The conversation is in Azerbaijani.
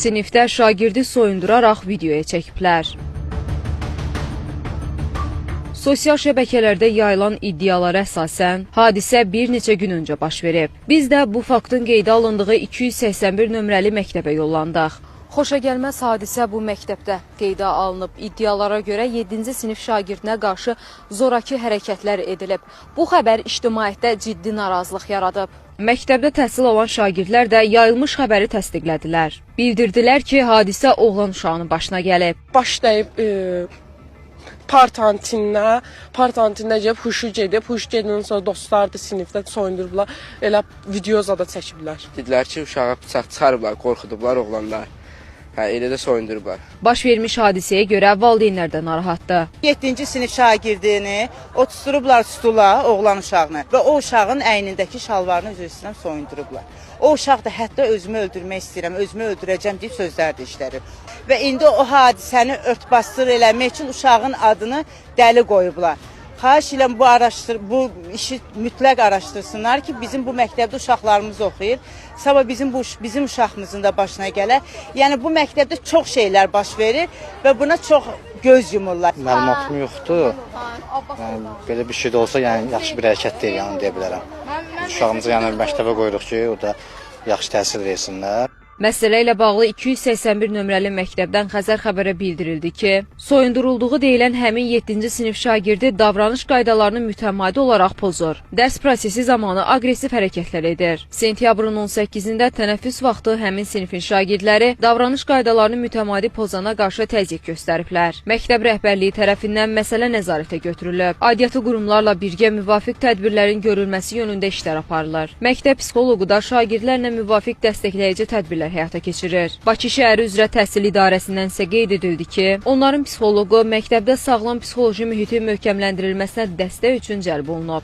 Sinifdə şagirdi soyunduraraq videoya çəkiblər. Sosial şəbəkələrdə yayılan iddialara əsasən hadisə bir neçə gün öncə baş verib. Biz də bu faktın qeydə alındığı 281 nömrəli məktəbə yollandıq. Xoşagəlməz hadisə bu məktəbdə qeydə alınıb. İddialara görə 7-ci sinif şagirdinə qarşı zoraki hərəkətlər edilib. Bu xəbər ictimaiyyətdə ciddi narazılıq yaradıb. Məktəbdə təhsil alan şagirdlər də yayılmış xəbəri təsdiqlədilər. Bildirdilər ki, hadisə oğlan uşağının başına gəlib. Başlayıb partantində gəlib huşu gedib. Huş gedəndən sonra dostlar da sinifdə soyundurublar. Elə videoza da çəkiblər. Dedilər ki, uşağa bıçaq çıxarıblar, qorxudublar oğlanlar. Elə də soyundurublar. Baş vermiş hadisəyə görə valideynlər də narahatdır. 7-ci sinif şagirdini oturtdurublar stula, oğlan uşağını və o uşağın əynindəki şalvarını üzr istəyirəm soyundurublar. O uşaq da hətta özümü öldürmək istəyirəm, özümü öldürəcəm deyib sözlər də işlərir. Və indi o hadisəni örtbasdır eləmək üçün uşağın adını dəli qoyublar. Xahiş edirəm bu işi mütləq araşdırsınlar ki, bizim bu məktəbdə uşaqlarımız oxuyur. Sabah bizim uşağımızın da başına gələr. Yəni bu məktəbdə çox şeylər baş verir və buna çox göz yumurlar. Məlumatım yoxdur. Yəni belə bir şey də olsa, yəni yaxşı bir hərəkət deyil, yəni deyə bilərəm. Uşağımızı yəni məktəbə qoyuruq ki, o da yaxşı təsir versinlər. Məsələ ilə bağlı 281 nömrəli məktəbdən Xəzər xəbərə bildirildi ki, soyundurulduğu deyilən həmin 7-ci sinif şagirdi davranış qaydalarını mütəmadi olaraq pozur. Dərs prosesi zamanı aqressiv hərəkətlər edir. Sentyabrın 18-də tənəffüs vaxtı həmin sinifin şagirdləri davranış qaydalarını mütəmadi pozana qarşı təzyiq göstəriblər. Məktəb rəhbərliyi tərəfindən məsələ nəzarətə götürülüb. Aidiyyatı qurumlarla birgə müvafiq tədbirlərin görülməsi yönündə işlər aparılır. Məktəb psixoloqu da şagirdlərlə müvafiq dəstəkləyici tədbirlər həyata keçirir. Bakı şəhəri üzrə təhsil idarəsindən isə qeyd edildi ki, onların psixoloqu məktəbdə sağlam psixoloji mühitin möhkəmləndirilməsinə dəstək üçün cəlb olunub.